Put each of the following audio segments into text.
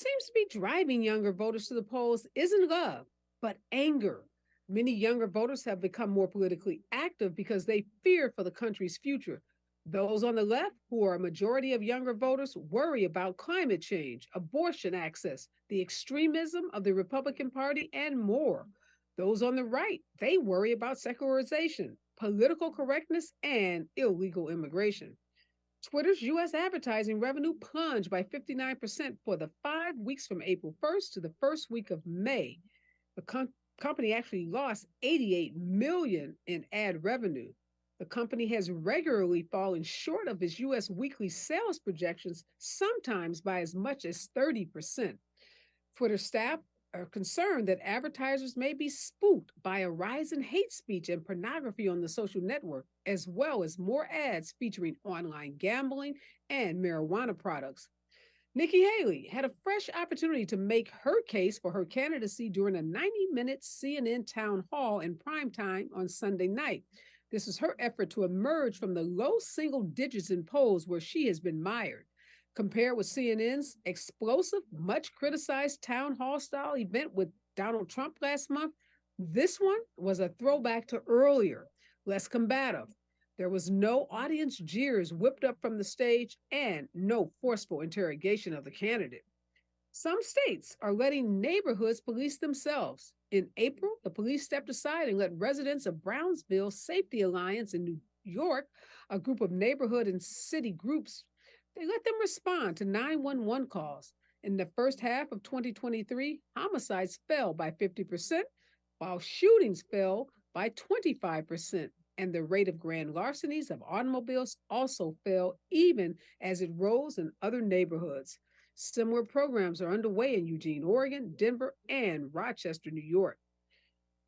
seems to be driving younger voters to the polls isn't love, but anger. Many younger voters have become more politically active because they fear for the country's future. Those on the left, who are a majority of younger voters, worry about climate change, abortion access, the extremism of the Republican Party, and more. Those on the right, they worry about secularization, political correctness, and illegal immigration. Twitter's U.S. advertising revenue plunged by 59% for the 5 weeks from April 1st to the first week of May. The company actually lost 88 million dollars in ad revenue. The company has regularly fallen short of its U.S. weekly sales projections, sometimes by as much as 30%. Twitter staff are concerned that advertisers may be spooked by a rise in hate speech and pornography on the social network, as well as more ads featuring online gambling and marijuana products. Nikki Haley had a fresh opportunity to make her case for her candidacy during a 90-minute CNN town hall in primetime on Sunday night. This is her effort to emerge from the low single digits in polls where she has been mired. Compared with CNN's explosive, much criticized town hall style event with Donald Trump last month, this one was a throwback to earlier, less combative. There was no audience jeers whipped up from the stage and no forceful interrogation of the candidate. Some states are letting neighborhoods police themselves. In April, the police stepped aside and let residents of Brownsville Safety Alliance in New York, a group of neighborhood and city groups, they let them respond to 911 calls. In the first half of 2023, homicides fell by 50%, while shootings fell by 25%. And the rate of grand larcenies of automobiles also fell, even as it rose in other neighborhoods. Similar programs are underway in Eugene, Oregon, Denver, and Rochester, New York.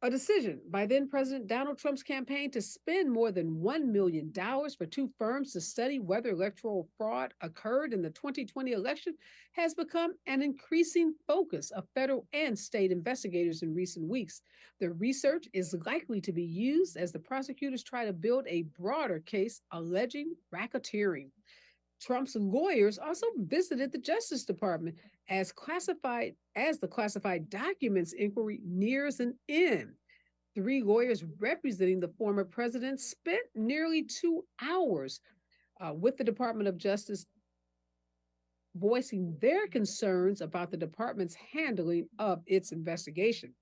A decision by then President Donald Trump's campaign to spend more than $1 million for two firms to study whether electoral fraud occurred in the 2020 election has become an increasing focus of federal and state investigators in recent weeks. The research is likely to be used as the prosecutors try to build a broader case alleging racketeering. Trump's lawyers also visited the Justice Department as the classified documents inquiry nears an end. Three lawyers representing the former president spent nearly 2 hours with the Department of Justice voicing their concerns about the department's handling of its investigation.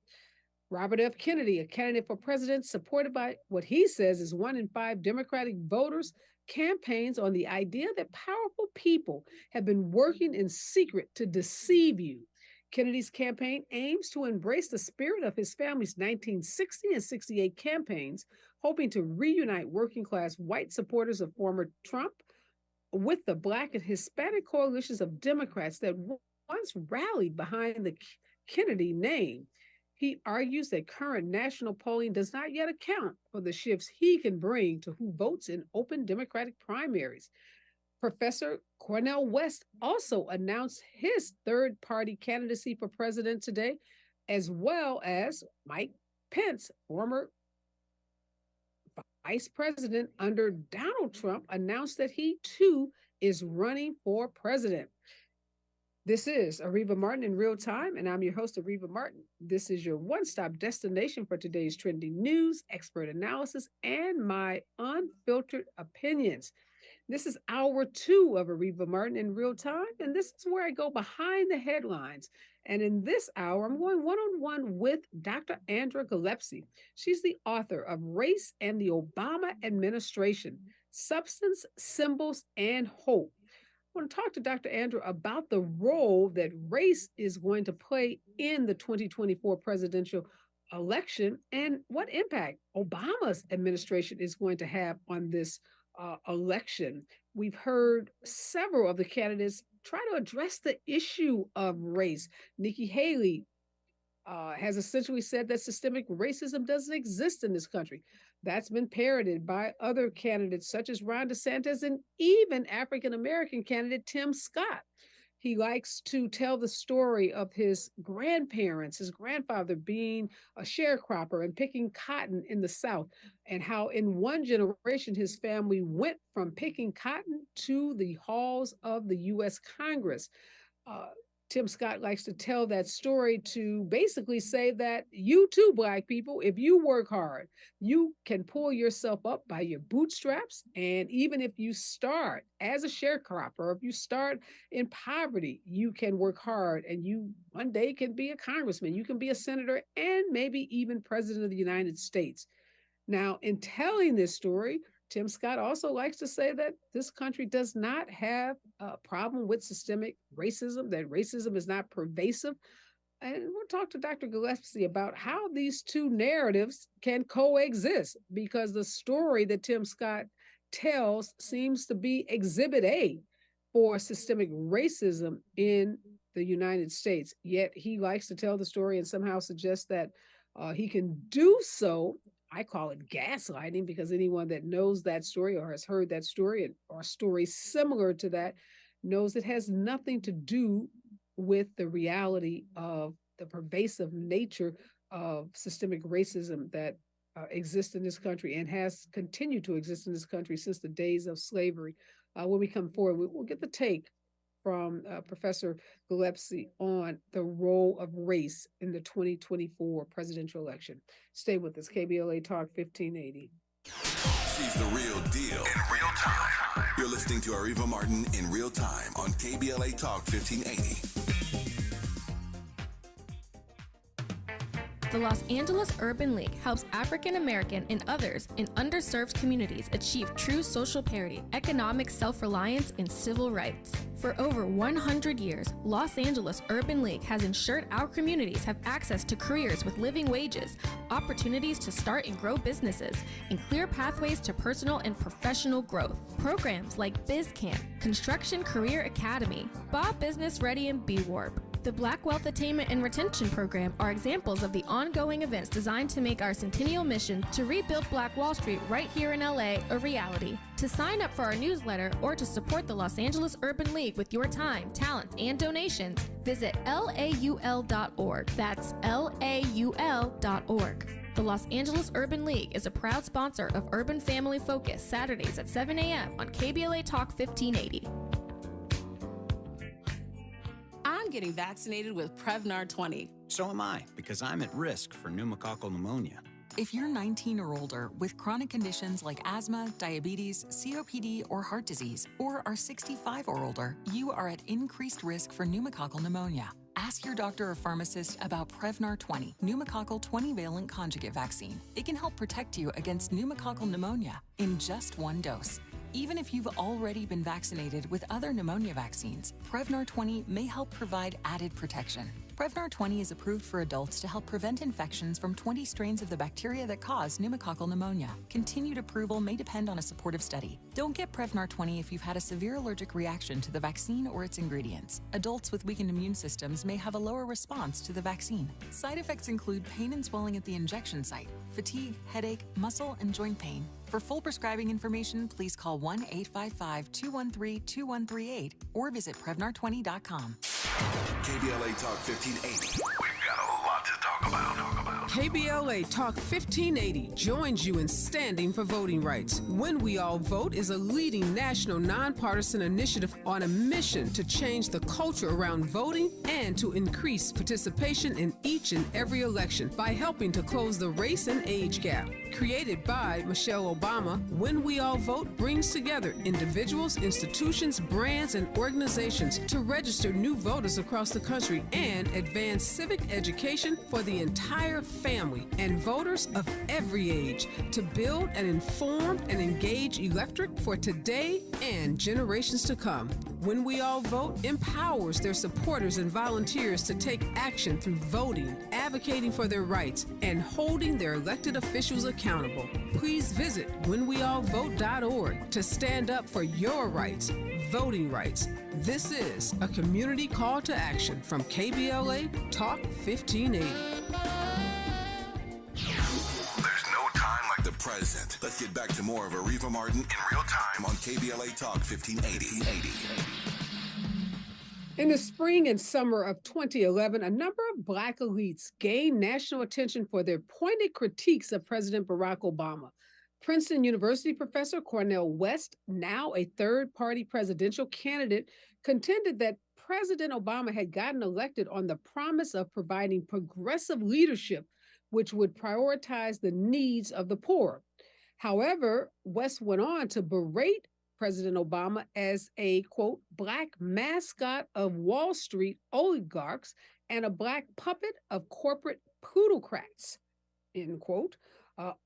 Robert F. Kennedy, a candidate for president supported by what he says is 1 in 5 Democratic voters, campaigns on the idea that powerful people have been working in secret to deceive you. Kennedy's campaign aims to embrace the spirit of his family's 1960 and 68 campaigns, hoping to reunite working class white supporters of former Trump with the Black and Hispanic coalitions of Democrats that once rallied behind the Kennedy name. He argues that current national polling does not yet account for the shifts he can bring to who votes in open Democratic primaries. Professor Cornel West also announced his third party candidacy for president today, as well as Mike Pence, former vice president under Donald Trump, announced that he too is running for president. This is Areva Martin in real time, and I'm your host, Areva Martin. This is your one stop destination for today's trending news, expert analysis, and my unfiltered opinions. This is hour 2 of Areva Martin in real time, and this is where I go behind the headlines. And in this hour, I'm going one on one with Dr. Andra Gillespie. She's the author of Race and the Obama Administration Substance, Symbols, and Hope. I want to talk to Dr. Andrew about the role that race is going to play in the 2024 presidential election and what impact Obama's administration is going to have on this election. We've heard several of the candidates try to address the issue of race. Nikki Haley has essentially said that systemic racism doesn't exist in this country. That's been parroted by other candidates such as Ron DeSantis and even African American candidate Tim Scott. He likes to tell the story of his grandparents, his grandfather being a sharecropper and picking cotton in the South, and how in one generation his family went from picking cotton to the halls of the U.S. Congress. Uh, Tim Scott likes to tell that story to basically say that you too, Black people, if you work hard, you can pull yourself up by your bootstraps. And even if you start as a sharecropper, if you start in poverty, you can work hard and you one day can be a congressman, you can be a senator, and maybe even president of the United States. Now, in telling this story, Tim Scott also likes to say that this country does not have a problem with systemic racism, that racism is not pervasive. And we'll talk to Dr. Gillespie about how these two narratives can coexist, because the story that Tim Scott tells seems to be exhibit A for systemic racism in the United States. Yet he likes to tell the story and somehow suggests that he can do so. I call it gaslighting, because anyone that knows that story or has heard that story or stories similar to that knows it has nothing to do with the reality of the pervasive nature of systemic racism that exists in this country and has continued to exist in this country since the days of slavery. When we come forward, we'll get the take from Professor Gillespie on the role of race in the 2024 presidential election. Stay with us, KBLA Talk 1580. She's the real deal in real time. You're listening to Areva Martin in real time on KBLA Talk 1580. The Los Angeles Urban League helps African American and others in underserved communities achieve true social parity, economic self-reliance, and civil rights. For over 100 years, Los Angeles Urban League has ensured our communities have access to careers with living wages, opportunities to start and grow businesses, and clear pathways to personal and professional growth. Programs like BizCamp, Construction Career Academy, Bob Business Ready, and B-Warp. The Black Wealth Attainment and Retention Program are examples of the ongoing events designed to make our centennial mission to rebuild Black Wall Street right here in LA a reality. To sign up for our newsletter or to support the Los Angeles Urban League with your time, talent, and donations, visit laul.org. That's laul.org. The Los Angeles Urban League is a proud sponsor of Urban Family Focus, Saturdays at 7 a.m. on KBLA Talk 1580. I'm getting vaccinated with Prevnar 20. So am I, because I'm at risk for pneumococcal pneumonia. If you're 19 or older with chronic conditions like asthma, diabetes, COPD, or heart disease, or are 65 or older, you are at increased risk for pneumococcal pneumonia. Ask your doctor or pharmacist about Prevnar 20, pneumococcal 20-valent conjugate vaccine. It can help protect you against pneumococcal pneumonia in just one dose. Even if you've already been vaccinated with other pneumonia vaccines, Prevnar 20 may help provide added protection. Prevnar 20 is approved for adults to help prevent infections from 20 strains of the bacteria that cause pneumococcal pneumonia. Continued approval may depend on a supportive study. Don't get Prevnar 20 if you've had a severe allergic reaction to the vaccine or its ingredients. Adults with weakened immune systems may have a lower response to the vaccine. Side effects include pain and swelling at the injection site, fatigue, headache, muscle, and joint pain. For full prescribing information, please call 1-855-213-2138 or visit Prevnar20.com. KBLA Talk 1580. We've got a lot to talk about. KBLA Talk 1580 joins you in standing for voting rights. When We All Vote is a leading national nonpartisan initiative on a mission to change the culture around voting and to increase participation in each and every election by helping to close the race and age gap. Created by Michelle Obama, When We All Vote brings together individuals, institutions, brands, and organizations to register new voters across the country and advance civic education for the entire family and voters of every age to build an informed and engaged electorate for today and generations to come. When We All Vote empowers their supporters and volunteers to take action through voting, advocating for their rights, and holding their elected officials accountable. Please visit whenweallvote.org to stand up for your rights, voting rights. This is a community call to action from KBLA Talk 1580. There's no time like the present. Let's get back to more of Areva Martin in real time on KBLA Talk 1580. In the spring and summer of 2011, a number of Black elites gained national attention for their pointed critiques of President Barack Obama. Princeton University professor Cornel West, now a third-party presidential candidate, contended that President Obama had gotten elected on the promise of providing progressive leadership, which would prioritize the needs of the poor. However, West went on to berate President Obama as a, quote, black mascot of Wall Street oligarchs and a black puppet of corporate plutocrats, end quote.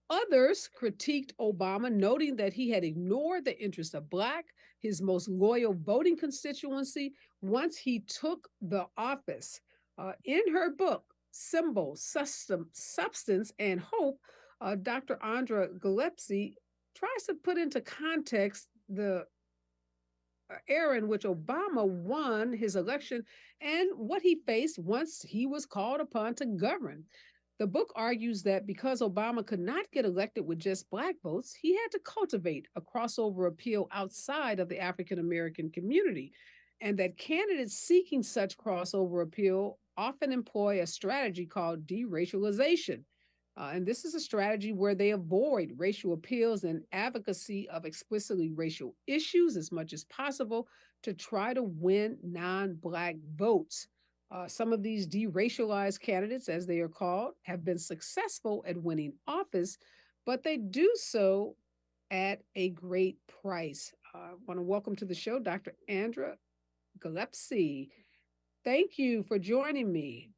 Others critiqued Obama, noting that he had ignored the interests of Black, his most loyal voting constituency, once he took the office. In her book, Symbol, Substance, and Hope, Dr. Andra Gillespie tries to put into context the era in which Obama won his election and what he faced once he was called upon to govern. The book argues that because Obama could not get elected with just Black votes, he had to cultivate a crossover appeal outside of the African American community, and that candidates seeking such crossover appeal often employ a strategy called deracialization. And this is a strategy where they avoid racial appeals and advocacy of explicitly racial issues as much as possible to try to win non-Black votes. Some of these deracialized candidates, as they are called, have been successful at winning office, but they do so at a great price. I want to welcome to the show Dr. Andra Gillespie. Thank you for joining me.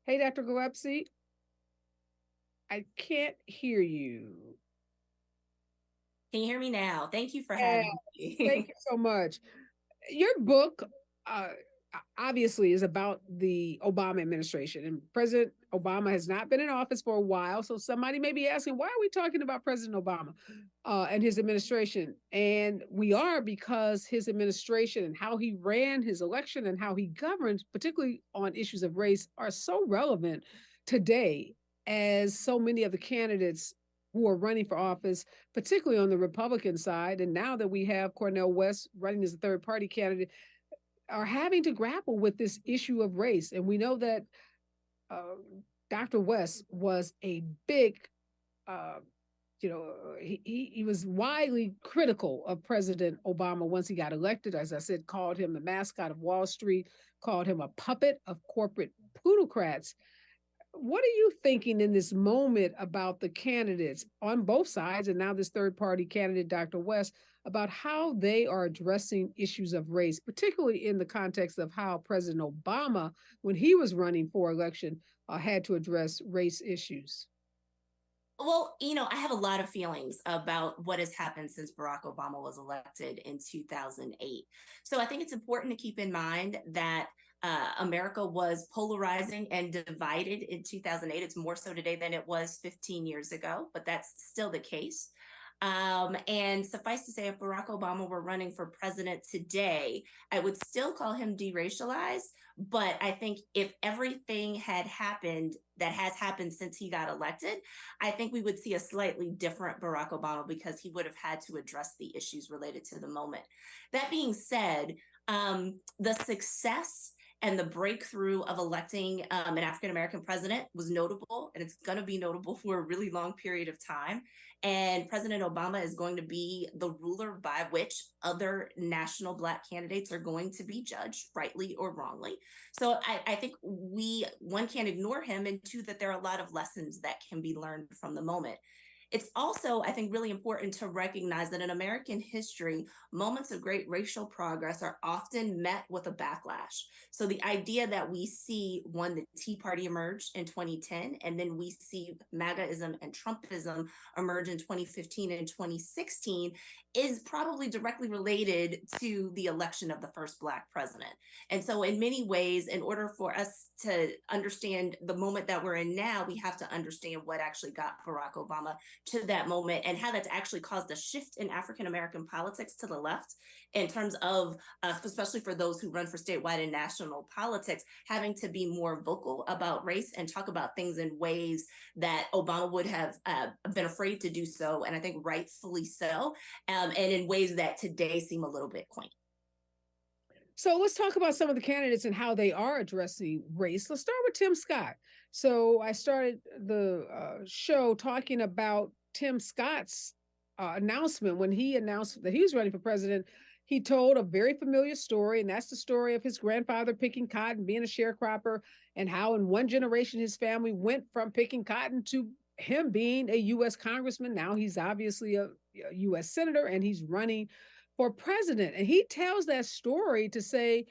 Hey, Dr. Gillespie, I can't hear you. Can you hear me now? Thank you for having me. Thank you so much. Your book obviously is about the Obama administration, and President Obama has not been in office for a while. So somebody may be asking, why are we talking about President Obama and his administration? And we are, because his administration and how he ran his election and how he governed, particularly on issues of race, are so relevant today as so many of the candidates who are running for office, particularly on the Republican side. And now that we have Cornel West running as a third party candidate, are having to grapple with this issue of race. And we know that Dr. West was a big, he was widely critical of President Obama once he got elected. As I said, called him the mascot of Wall Street, called him a puppet of corporate plutocrats. What are you thinking in this moment about the candidates on both sides, and now this third party candidate, Dr. West, about how they are addressing issues of race, particularly in the context of how President Obama, when he was running for election, had to address race issues? Well, I have a lot of feelings about what has happened since Barack Obama was elected in 2008. So I think it's important to keep in mind that America was polarizing and divided in 2008. It's more so today than it was 15 years ago, but that's still the case. And suffice to say, if Barack Obama were running for president today, I would still call him deracialized. But I think if everything had happened that has happened since he got elected, I think we would see a slightly different Barack Obama, because he would have had to address the issues related to the moment. That being said, the success and the breakthrough of electing an African-American president was notable, and it's going to be notable for a really long period of time. And President Obama is going to be the ruler by which other national Black candidates are going to be judged, rightly or wrongly. So I think one, can't ignore him, and two, that there are a lot of lessons that can be learned from the moment. It's also, I think, really important to recognize that in American history, moments of great racial progress are often met with a backlash. So the idea that we see, one, the Tea Party emerge in 2010, and then we see MAGAism and Trumpism emerge in 2015 and 2016 is probably directly related to the election of the first Black president. And so in many ways, in order for us to understand the moment that we're in now, we have to understand what actually got Barack Obama to that moment and how that's actually caused a shift in African-American politics to the left in terms of, especially for those who run for statewide and national politics, having to be more vocal about race and talk about things in ways that Obama would have been afraid to do so, and I think rightfully so, and in ways that today seem a little bit quaint. So let's talk about some of the candidates and how they are addressing race. Let's start with Tim Scott. So I started the show talking about Tim Scott's announcement, when he announced that he was running for president, he told a very familiar story, and that's the story of his grandfather picking cotton, being a sharecropper, and how in one generation his family went from picking cotton to him being a U.S. congressman. Now he's obviously a U.S. senator, and he's running for president. And he tells that story to say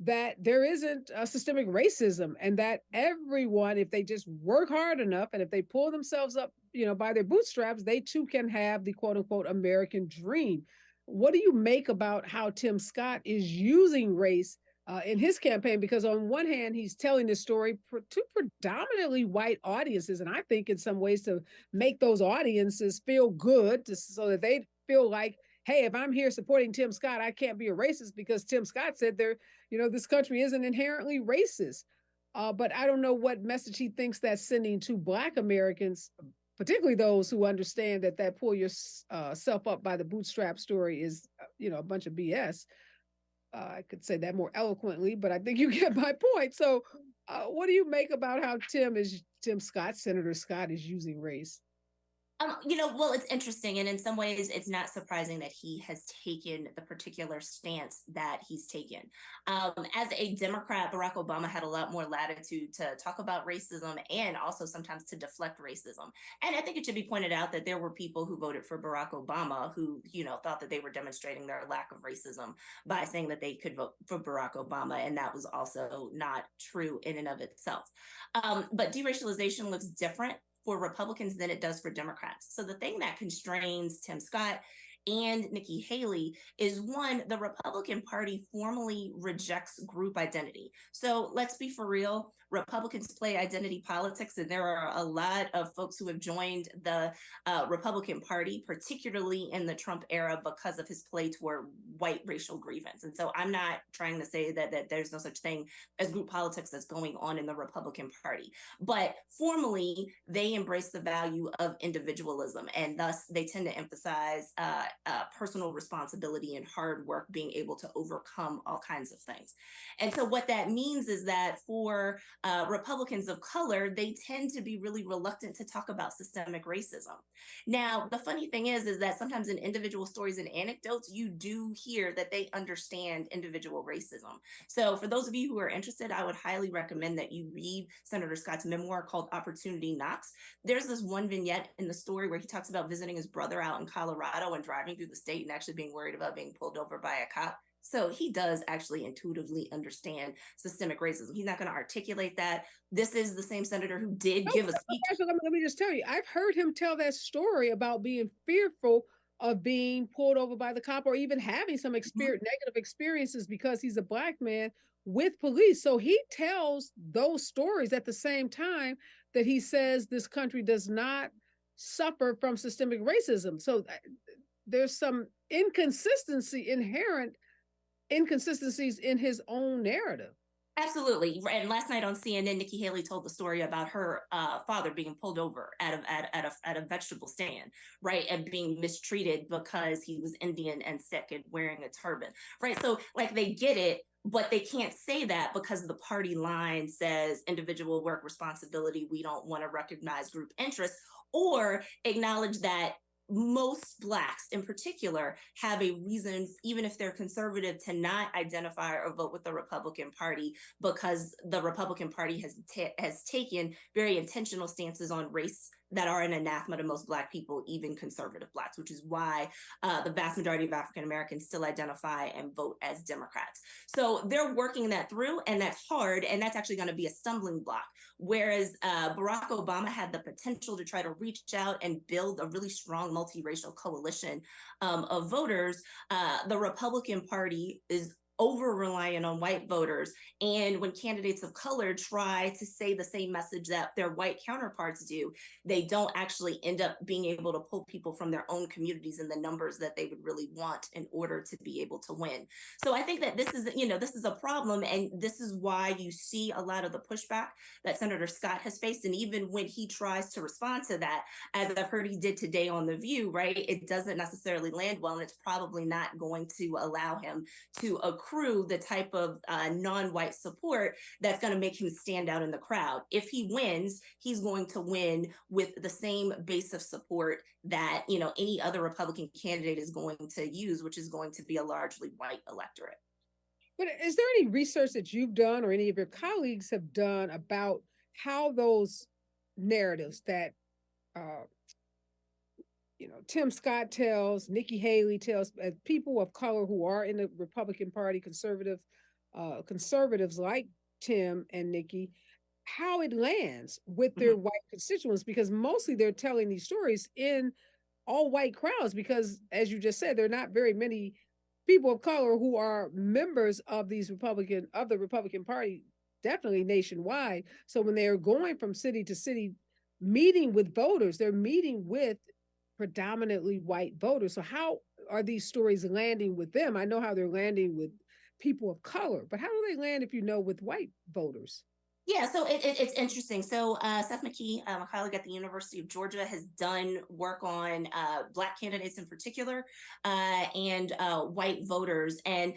that there isn't a systemic racism, and that everyone, if they just work hard enough and if they pull themselves up, by their bootstraps, they too can have the quote unquote American dream. What do you make about how Tim Scott is using race in his campaign? Because on one hand, he's telling this story to predominantly white audiences, and I think in some ways to make those audiences feel good, so that they feel like, hey, if I'm here supporting Tim Scott, I can't be a racist because Tim Scott said this country isn't inherently racist. But I don't know what message he thinks that's sending to Black Americans, particularly those who understand that pull yourself up by the bootstrap story is, a bunch of BS. I could say that more eloquently, but I think you get my point. So what do you make about how Tim Scott, Senator Scott, is using race? Well, it's interesting. And in some ways, it's not surprising that he has taken the particular stance that he's taken. As a Democrat, Barack Obama had a lot more latitude to talk about racism and also sometimes to deflect racism. And I think it should be pointed out that there were people who voted for Barack Obama who, thought that they were demonstrating their lack of racism by saying that they could vote for Barack Obama. And that was also not true in and of itself. But deracialization looks different for Republicans than it does for Democrats. So the thing that constrains Tim Scott and Nikki Haley is, one, the Republican Party formally rejects group identity. So let's be for real. Republicans play identity politics, and there are a lot of folks who have joined the Republican Party, particularly in the Trump era, because of his play toward white racial grievance. And so I'm not trying to say that there's no such thing as group politics that's going on in the Republican Party. But formally, they embrace the value of individualism, and thus they tend to emphasize personal responsibility and hard work, being able to overcome all kinds of things. And so what that means is that for Republicans of color, they tend to be really reluctant to talk about systemic racism. Now, the funny thing is that sometimes in individual stories and anecdotes, you do hear that they understand individual racism. So for those of you who are interested, I would highly recommend that you read Senator Scott's memoir called Opportunity Knocks. There's this one vignette in the story where he talks about visiting his brother out in Colorado and driving through the state and actually being worried about being pulled over by a cop. So he does actually intuitively understand systemic racism. He's not going to articulate that. This is the same senator who did give a speech. Let me just tell you, I've heard him tell that story about being fearful of being pulled over by the cop, or even having some negative experiences because he's a Black man with police. So he tells those stories at the same time that he says this country does not suffer from systemic racism. So there's some inherent inconsistencies in his own narrative. Absolutely. And last night on CNN, Nikki Haley told the story about her father being pulled over at a vegetable stand, right, and being mistreated because he was Indian and sick and wearing a turban, right? So like they get it, but they can't say that because the party line says individual work responsibility. We don't want to recognize group interests or acknowledge that most Blacks in particular have a reason, even if they're conservative, to not identify or vote with the Republican Party, because the Republican Party has taken very intentional stances on race that are an anathema to most Black people, even conservative Blacks, which is why the vast majority of African Americans still identify and vote as Democrats. So they're working that through, and that's hard, and that's actually going to be a stumbling block. Whereas Barack Obama had the potential to try to reach out and build a really strong multiracial coalition of voters, the Republican Party is over-reliant on white voters. And when candidates of color try to say the same message that their white counterparts do, they don't actually end up being able to pull people from their own communities in the numbers that they would really want in order to be able to win. So I think that this is a problem. And this is why you see a lot of the pushback that Senator Scott has faced. And even when he tries to respond to that, as I've heard he did today on The View, right, it doesn't necessarily land well. And it's probably not going to allow him to accrue accrue the type of non-white support that's going to make him stand out in the crowd. If he wins, he's going to win with the same base of support that, you know, any other Republican candidate is going to use, which is going to be a largely white electorate. But is there any research that you've done or any of your colleagues have done about how those narratives that Tim Scott tells, Nikki Haley tells, people of color who are in the Republican Party, conservatives like Tim and Nikki, how it lands with their white constituents? Because mostly they're telling these stories in all white crowds, because as you just said, there are not very many people of color who are members of the Republican Party, definitely nationwide. So when they're going from city to city, meeting with voters, they're meeting with predominantly white voters. So how are these stories landing with them? I know how they're landing with people of color, but how do they land, if you know, with white voters? Yeah, so it's interesting. So Seth McKee, a colleague at the University of Georgia, has done work on Black candidates in particular and white voters. And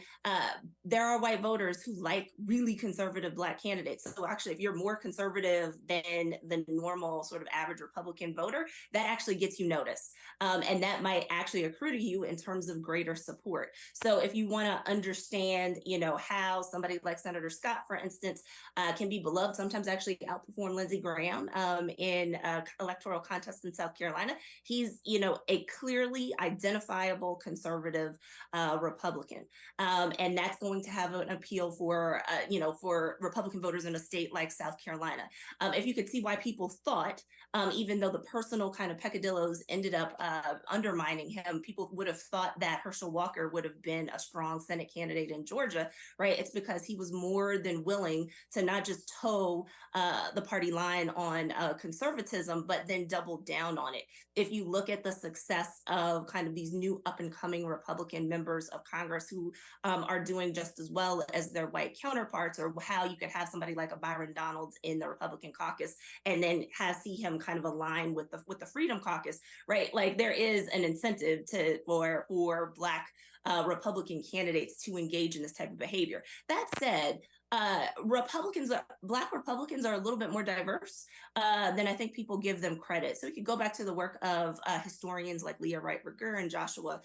there are white voters who like really conservative Black candidates. So actually, if you're more conservative than the normal sort of average Republican voter, that actually gets you noticed. And that might actually accrue to you in terms of greater support. So if you want to understand, you know, how somebody like Senator Scott, for instance, can be beloved, sometimes actually outperform Lindsey Graham in electoral contests in South Carolina. He's, you know, a clearly identifiable conservative Republican. And that's going to have an appeal for, for Republican voters in a state like South Carolina. If you could see why people thought, even though the personal kind of peccadillos ended up undermining him, people would have thought that Herschel Walker would have been a strong Senate candidate in Georgia, right? It's because he was more than willing to not just toe the party line on conservatism, but then double down on it. If you look at the success of kind of these new up and coming Republican members of Congress who are doing just as well as their white counterparts, or how you could have somebody like a Byron Donalds in the Republican caucus and then see him kind of align with the Freedom Caucus, right? Like there is an incentive for Black Republican candidates to engage in this type of behavior. That said, Black Republicans are a little bit more diverse than I think people give them credit. So we could go back to the work of historians like Leah Wright Rigueur and Joshua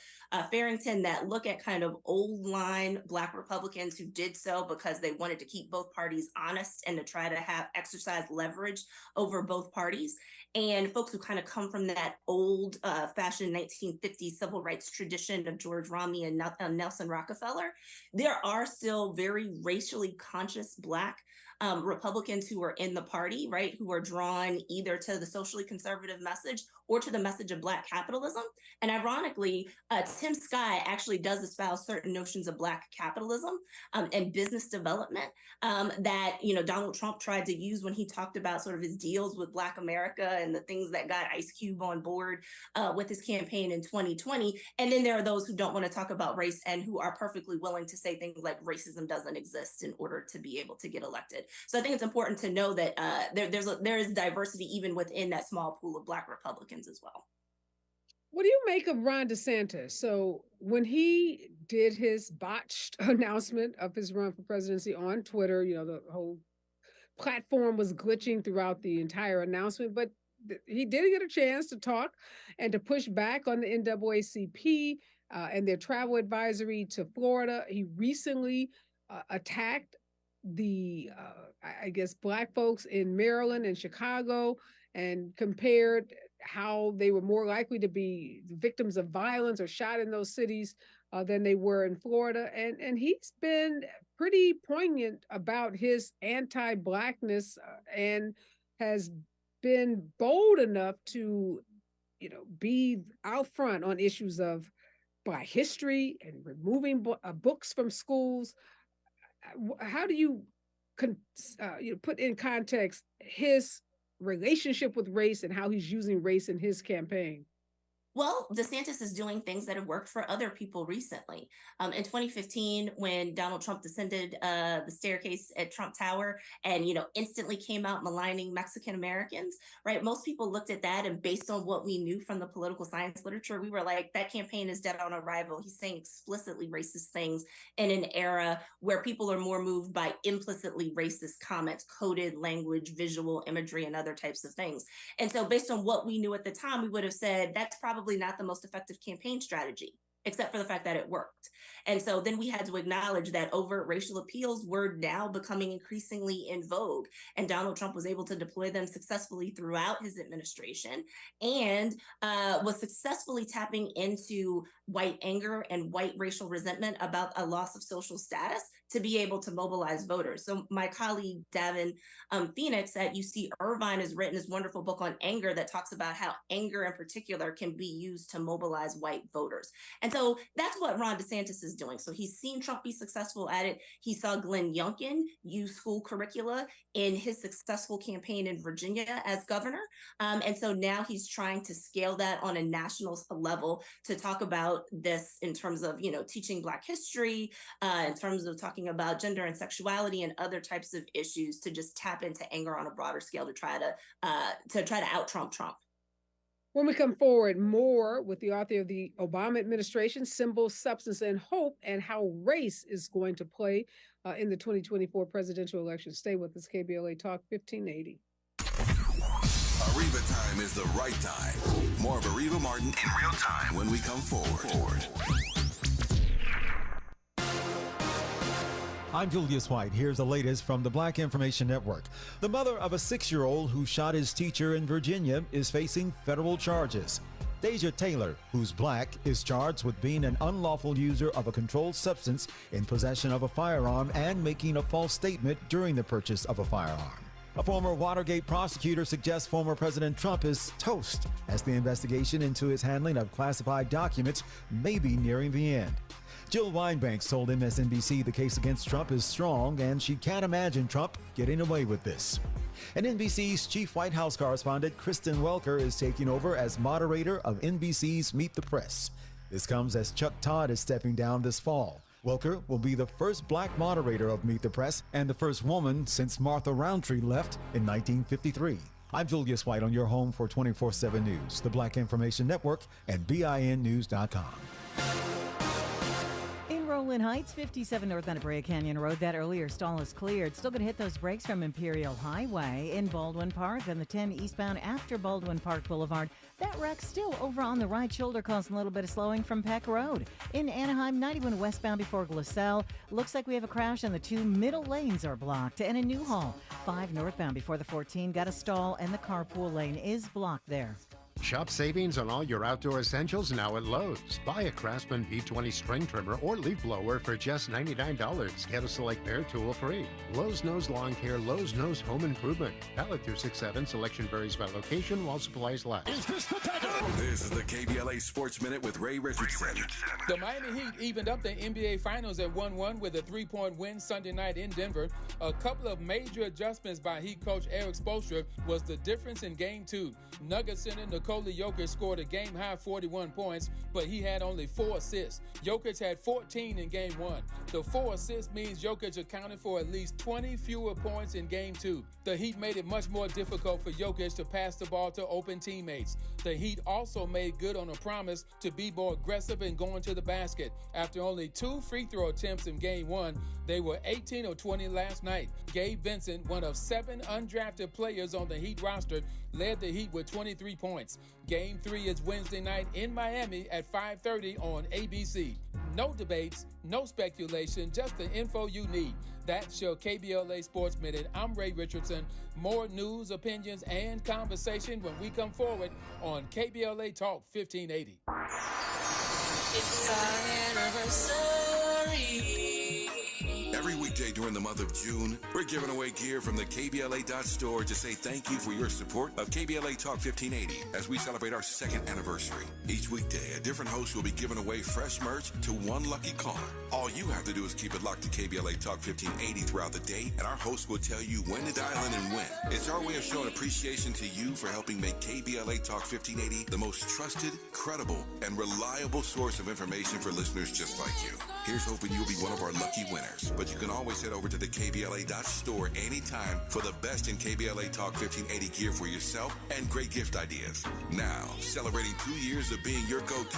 Farrington that look at kind of old line Black Republicans who did so because they wanted to keep both parties honest and to try to exercise leverage over both parties. And folks who kind of come from that old fashioned 1950s civil rights tradition of George Romney and Nelson Rockefeller, there are still very racially conscious Black Republicans who are in the party, right, who are drawn either to the socially conservative message or to the message of Black capitalism. And ironically, Tim Scott actually does espouse certain notions of Black capitalism and business development that, you know, Donald Trump tried to use when he talked about sort of his deals with Black America and the things that got Ice Cube on board with his campaign in 2020. And then there are those who don't want to talk about race and who are perfectly willing to say things like racism doesn't exist in order to be able to get elected. So I think it's important to know that there is diversity even within that small pool of Black Republicans as well. What do you make of Ron DeSantis? So when he did his botched announcement of his run for presidency on Twitter, you know, the whole platform was glitching throughout the entire announcement, but he did get a chance to talk and to push back on the NAACP and their travel advisory to Florida. He recently attacked the, Black folks in Maryland and Chicago and compared how they were more likely to be victims of violence or shot in those cities than they were in Florida. And he's been pretty poignant about his anti-Blackness and has been bold enough to, you know, be out front on issues of Black history and removing books from schools. How do you put in context his relationship with race and how he's using race in his campaign? Well, DeSantis is doing things that have worked for other people recently. In 2015, when Donald Trump descended the staircase at Trump Tower and, instantly came out maligning Mexican Americans, right? Most people looked at that, and based on what we knew from the political science literature, we were like, that campaign is dead on arrival. He's saying explicitly racist things in an era where people are more moved by implicitly racist comments, coded language, visual imagery, and other types of things. And so based on what we knew at the time, we would have said that's probably not the most effective campaign strategy, except for the fact that it worked. And so then we had to acknowledge that overt racial appeals were now becoming increasingly in vogue. And Donald Trump was able to deploy them successfully throughout his administration and was successfully tapping into white anger and white racial resentment about a loss of social status to be able to mobilize voters. So my colleague, Davin Phoenix at UC Irvine has written this wonderful book on anger that talks about how anger in particular can be used to mobilize white voters. And so that's what Ron DeSantis is doing. So he's seen Trump be successful at it. He saw Glenn Youngkin use school curricula in his successful campaign in Virginia as governor. And so now he's trying to scale that on a national level to talk about this in terms of, teaching Black history, in terms of talking about gender and sexuality and other types of issues, to just tap into anger on a broader scale to try to out Trump. When we come forward, more with the author of the Obama administration, Symbol, Substance, and Hope, and how race is going to play in the 2024 presidential election. Stay with us, KBLA Talk 1580. Areva time is the right time. More of Areva Martin in real time when we come forward. I'm Julius White. Here's the latest from the Black Information Network. The mother of a 6-year-old who shot his teacher in Virginia is facing federal charges. Deja Taylor, who's Black, is charged with being an unlawful user of a controlled substance in possession of a firearm and making a false statement during the purchase of a firearm. A former Watergate prosecutor suggests former President Trump is toast as the investigation into his handling of classified documents may be nearing the end. Jill Wine-Banks told MSNBC the case against Trump is strong and she can't imagine Trump getting away with this. And NBC's chief White House correspondent Kristen Welker is taking over as moderator of NBC's Meet the Press. This comes as Chuck Todd is stepping down this fall. Welker will be the first Black moderator of Meet the Press and the first woman since Martha Roundtree left in 1953. I'm Julius White on your home for 24/7 News, the Black Information Network, and BINnews.com. Roland Heights, 57 north on Brea Canyon Road. That earlier stall is cleared. Still going to hit those brakes from Imperial Highway in Baldwin Park and the 10 eastbound after Baldwin Park Boulevard. That wreck still over on the right shoulder, causing a little bit of slowing from Peck Road. In Anaheim, 91 westbound before Glassell. Looks like we have a crash and the 2 middle lanes are blocked. And in Newhall, 5 northbound before the 14 got a stall and the carpool lane is blocked there. Shop savings on all your outdoor essentials now at Lowe's. Buy a Craftsman V20 string trimmer or leaf blower for just $99. Get a select pair tool free. Lowe's knows lawn care. Lowe's knows home improvement. Valid through 6/7. Selection varies by location while supplies last. This is the KBLA Sports Minute with Ray Richardson. The Miami Heat evened up the NBA Finals at 1-1 with a 3-point win Sunday night in Denver. A couple of major adjustments by Heat coach Eric Spoelstra was the difference in Game 2. Nuggets center Nikola Jokic scored a game-high 41 points, but he had only 4 assists. Jokic had 14 in Game 1. The 4 assists means Jokic accounted for at least 20 fewer points in Game 2. The Heat made it much more difficult for Jokic to pass the ball to open teammates. The Heat also made good on a promise to be more aggressive in going to the basket. After only 2 free throw attempts in Game 1, they were 18 of 20 last night. Gabe Vincent, one of 7 undrafted players on the Heat roster, led the Heat with 23 points. Game 3 is Wednesday night in Miami at 5:30 on ABC. No debates, no speculation, just the info you need. That's your KBLA Sports Minute. I'm Ray Richardson. More news, opinions, and conversation when we come forward on KBLA Talk 1580. It's our anniversary. Every weekday during the month of June, we're giving away gear from the KBLA.store to say thank you for your support of KBLA Talk 1580 as we celebrate our second anniversary. Each weekday, a different host will be giving away fresh merch to one lucky caller. All you have to do is keep it locked to KBLA Talk 1580 throughout the day, and our host will tell you when to dial in and when. It's our way of showing appreciation to you for helping make KBLA Talk 1580 the most trusted, credible, and reliable source of information for listeners just like you. Here's hoping you'll be one of our lucky winners. But you can always head over to the KBLA.store anytime for the best in KBLA Talk 1580 gear for yourself and great gift ideas. Now, celebrating 2 years of being your go-to,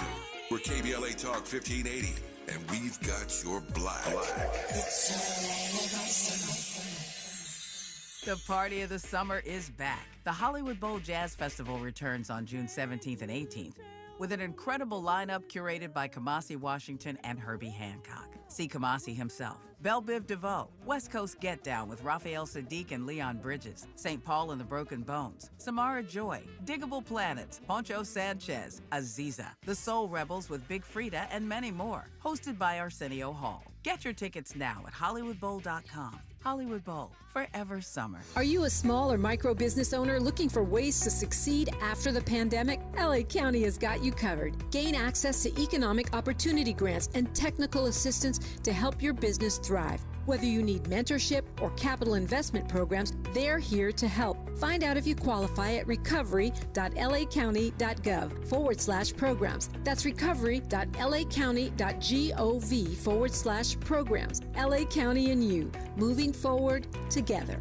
we're KBLA Talk 1580, and we've got your black. The party of the summer is back. The Hollywood Bowl Jazz Festival returns on June 17th and 18th with an incredible lineup curated by Kamasi Washington and Herbie Hancock. See Kamasi himself, Belle Biv DeVoe, West Coast Get Down with Raphael Sadiq and Leon Bridges, St. Paul and the Broken Bones, Samara Joy, Diggable Planets, Poncho Sanchez, Aziza, The Soul Rebels with Big Frida, and many more. Hosted by Arsenio Hall. Get your tickets now at HollywoodBowl.com. Hollywood Bowl, forever summer. Are you a small or micro business owner looking for ways to succeed after the pandemic? LA County has got you covered. Gain access to economic opportunity grants and technical assistance to help your business thrive. Whether you need mentorship or capital investment programs, they're here to help. Find out if you qualify at recovery.lacounty.gov/programs. That's recovery.lacounty.gov/programs. LA County and you, moving forward together.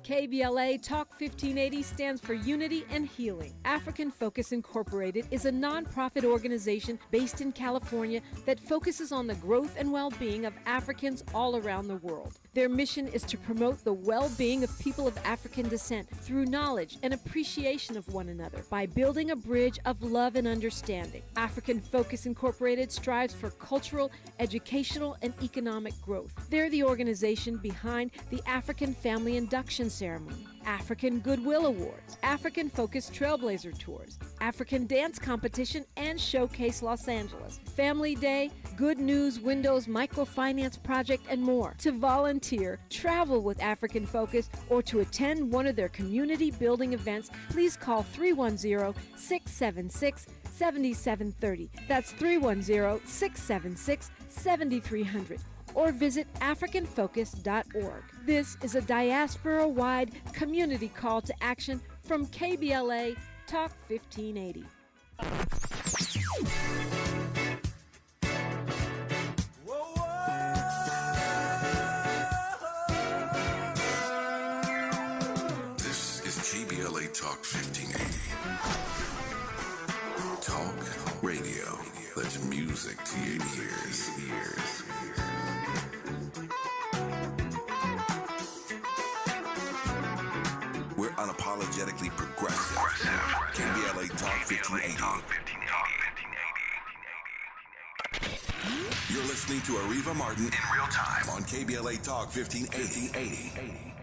KBLA Talk 1580 stands for Unity and Healing. African Focus Incorporated is a nonprofit organization based in California that focuses on the growth and well-being of Africans all around the world. Their mission is to promote the well-being of people of African descent through knowledge and appreciation of one another by building a bridge of love and understanding. African Focus Incorporated strives for cultural, educational, and economic growth. They're the organization behind the African Family Induction Ceremony, African Goodwill Awards, African Focus Trailblazer Tours, African Dance Competition, and Showcase Los Angeles, Family Day, Good News Windows Microfinance Project, and more. To volunteer, travel with African Focus, or to attend one of their community building events, please call 310-676-7730. That's 310-676-7300. Or visit AfricanFocus.org. This is a diaspora-wide community call to action from KBLA Talk 1580. This is KBLA Talk 1580. Talk radio. That's music to your ears. We're unapologetically progressive. KBLA Talk 1580. You're listening to Areva Martin in real time on KBLA Talk 1580.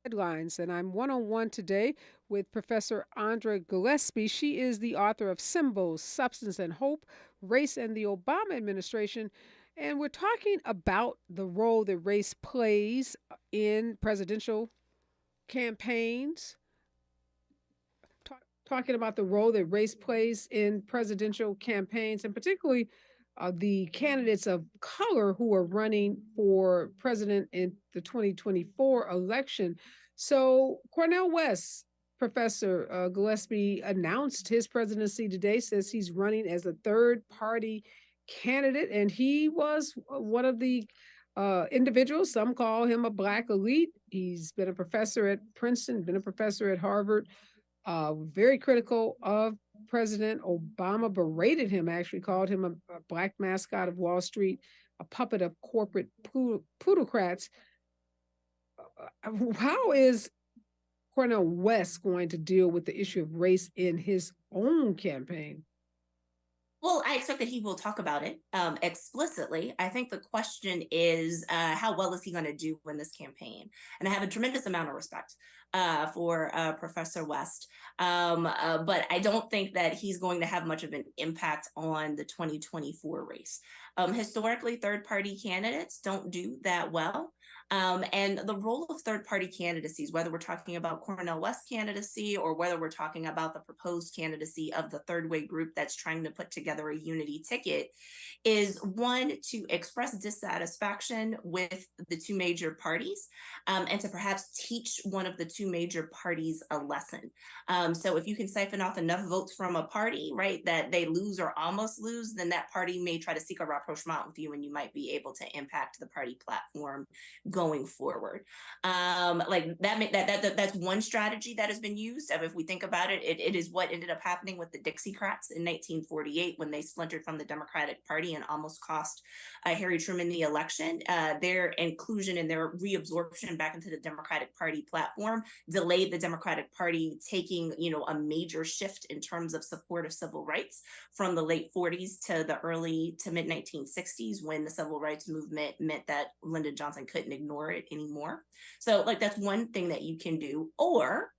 Headlines, and I'm one-on-one today with Professor Andra Gillespie. She is the author of Symbols, Substance and Hope, Race and the Obama Administration. And we're talking about the role that race plays in presidential campaigns, talking about the role that race plays in presidential campaigns, and particularly the candidates of color who are running for president in the 2024 election. So Cornel West, Professor Gillespie, announced his presidency today, says he's running as a third-party candidate, and he was one of the individuals. Some call him a Black elite. He's been a professor at Princeton, been a professor at Harvard, very critical of President Obama, berated him, actually called him a Black mascot of Wall Street, a puppet of corporate plutocrats. How is Cornel West going to deal with the issue of race in his own campaign? Well, I expect that he will talk about it explicitly. I think the question is, how well is he going to do in this campaign? And I have a tremendous amount of respect for Professor West. But I don't think that he's going to have much of an impact on the 2024 race. Historically, third-party candidates don't do that well. And the role of third-party candidacies, whether we're talking about Cornel West candidacy or whether we're talking about the proposed candidacy of the third way group that's trying to put together a unity ticket, is one, to express dissatisfaction with the two major parties, and to perhaps teach one of the two major parties a lesson. So if you can siphon off enough votes from a party, right, that they lose or almost lose, then that party may try to seek a rapprochement with you, and you might be able to impact the party platform going forward. That's one strategy that has been used. If we think about it, it is what ended up happening with the Dixiecrats in 1948 when they splintered from the Democratic Party and almost cost Harry Truman the election. Their inclusion and their reabsorption back into the Democratic Party platform delayed the Democratic Party taking, a major shift in terms of support of civil rights from the late 40s to the early to mid 1960s, when the civil rights movement meant that Lyndon Johnson couldn't ignore it anymore. So that's one thing that you can do. Or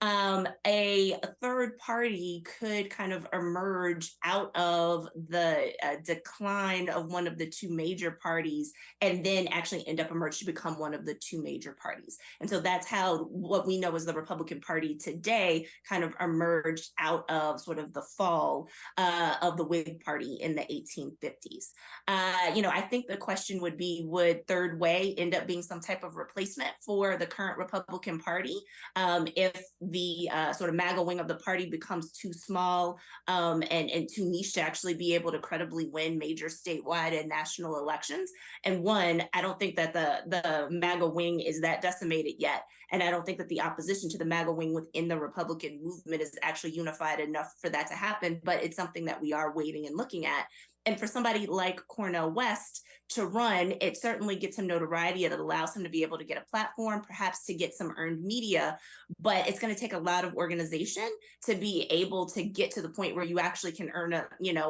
a third party could kind of emerge out of the decline of one of the two major parties and then actually end up emerge to become one of the two major parties. And so that's how what we know as the Republican Party today kind of emerged out of sort of the fall of the Whig Party in the 1850s. I think the question would be, would third way end up being some type of replacement for the current Republican Party if the sort of MAGA wing of the party becomes too small and too niche to actually be able to credibly win major statewide and national elections? And one, I don't think that the MAGA wing is that decimated yet. And I don't think that the opposition to the MAGA wing within the Republican movement is actually unified enough for that to happen. But it's something that we are waiting and looking at. And for somebody like Cornel West to run, it certainly gets him notoriety. It allows him to be able to get a platform, perhaps to get some earned media, but it's going to take a lot of organization to be able to get to the point where you actually can earn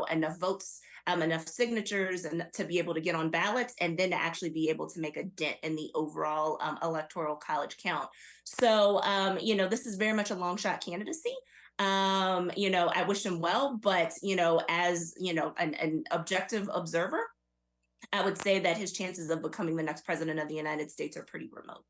enough votes, enough signatures, and to be able to get on ballots, and then to actually be able to make a dent in the overall electoral college count. So, this is very much a long shot candidacy. I wish him well, but, as, an objective observer, I would say that his chances of becoming the next president of the United States are pretty remote.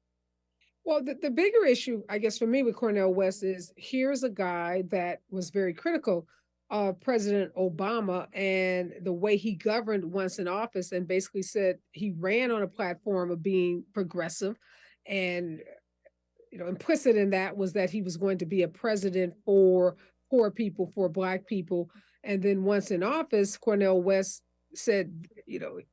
Well, the bigger issue, I guess, for me with Cornel West is, here's a guy that was very critical of President Obama and the way he governed once in office, and basically said he ran on a platform of being progressive, and implicit in that was that he was going to be a president for poor people, for Black people. And then once in office, Cornel West said,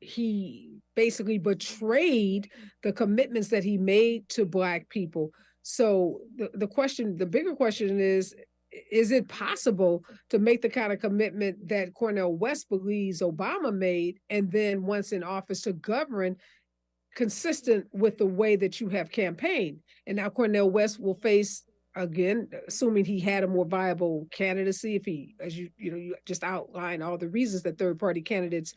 he basically betrayed the commitments that he made to Black people. So the bigger question is it possible to make the kind of commitment that Cornel West believes Obama made, and then once in office to govern consistent with the way that you have campaigned? And now Cornel West will face, again, assuming he had a more viable candidacy, if he, as you just outlined all the reasons that third party candidates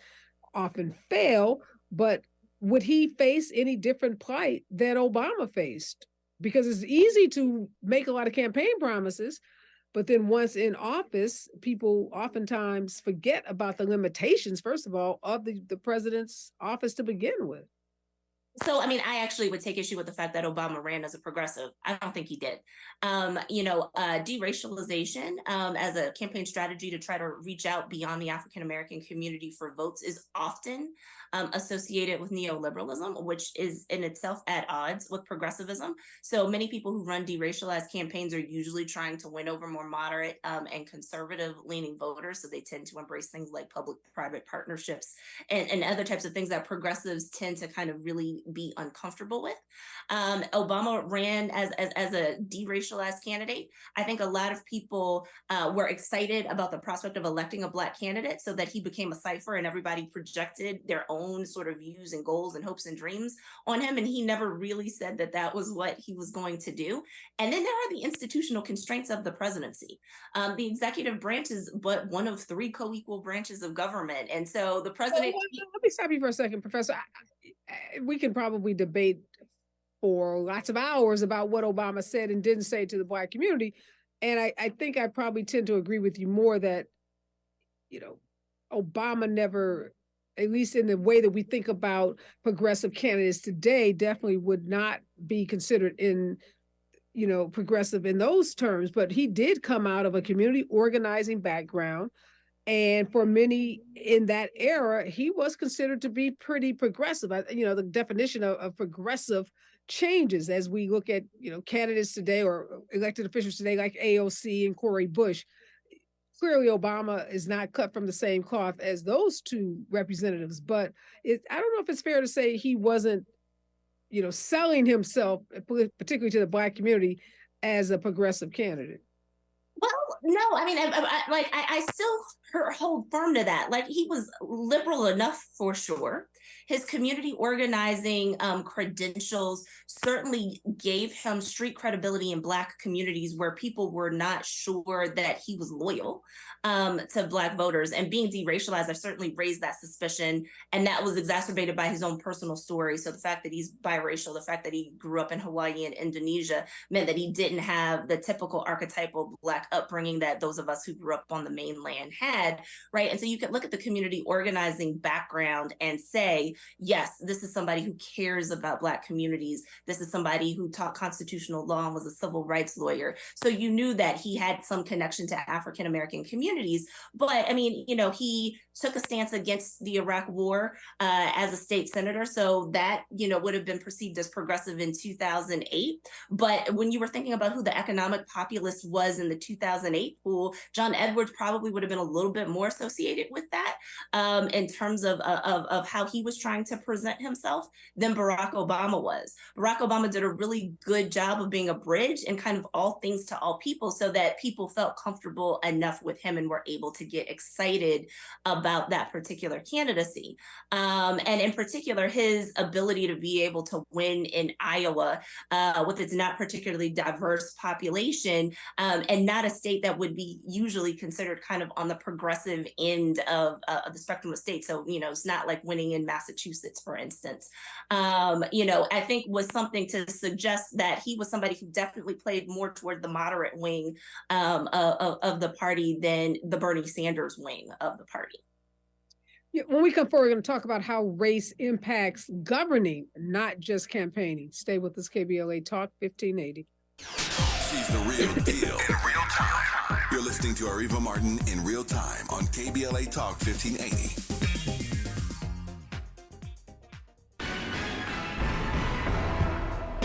often fail, but would he face any different plight than Obama faced? Because it's easy to make a lot of campaign promises, but then once in office, people oftentimes forget about the limitations, first of all, of the president's office to begin with. So, I actually would take issue with the fact that Obama ran as a progressive. I don't think he did. Deracialization as a campaign strategy to try to reach out beyond the African-American community for votes is often associated with neoliberalism, which is in itself at odds with progressivism. So many people who run deracialized campaigns are usually trying to win over more moderate and conservative leaning voters. So they tend to embrace things like public-private partnerships and other types of things that progressives tend to kind of really be uncomfortable with. Obama ran as a deracialized candidate. I think a lot of people were excited about the prospect of electing a Black candidate so that he became a cipher and everybody projected their own sort of views and goals and hopes and dreams on him. And he never really said that was what he was going to do. And then there are the institutional constraints of the presidency. The executive branch is but one of three co-equal branches of government. And so the president... Let me stop you for a second, Professor. We can probably debate for lots of hours about what Obama said and didn't say to the Black community. And I think I probably tend to agree with you more that, Obama never, at least in the way that we think about progressive candidates today, definitely would not be considered in, progressive in those terms. But he did come out of a community organizing background. And for many in that era, he was considered to be pretty progressive. The definition of progressive changes as we look at, candidates today or elected officials today, like AOC and Cori Bush. Clearly, Obama is not cut from the same cloth as those two representatives. But I don't know if it's fair to say he wasn't, selling himself, particularly to the Black community, as a progressive candidate. Well, no, I mean, I still hold firm to that. Like, he was liberal enough for sure. His community organizing credentials certainly gave him street credibility in Black communities where people were not sure that he was loyal to Black voters. And being deracialized, I certainly raised that suspicion. And that was exacerbated by his own personal story. So the fact that he's biracial, the fact that he grew up in Hawaii and Indonesia meant that he didn't have the typical archetypal Black upbringing that those of us who grew up on the mainland had, right? And so you could look at the community organizing background and say, yes, this is somebody who cares about Black communities. This is somebody who taught constitutional law and was a civil rights lawyer. So you knew that he had some connection to African-American communities. But I mean, he took a stance against the Iraq War as a state senator. So that, would have been perceived as progressive in 2008. But when you were thinking about who the economic populist was in the 2008 pool, John Edwards probably would have been a little bit more associated with that in terms of how he was trying to present himself than Barack Obama was. Barack Obama did a really good job of being a bridge and kind of all things to all people so that people felt comfortable enough with him and were able to get excited about that particular candidacy. And in particular, his ability to be able to win in Iowa with its not particularly diverse population and not a state that would be usually considered kind of on the progressive end of the spectrum of states. So, it's not like winning in Massachusetts, for instance, I think was something to suggest that he was somebody who definitely played more toward the moderate wing of the party than the Bernie Sanders wing of the party. Yeah, when we come forward, we're going to talk about how race impacts governing, not just campaigning. Stay with us, KBLA Talk 1580. She's the real deal in real time. You're listening to Areva Martin in real time on KBLA Talk 1580.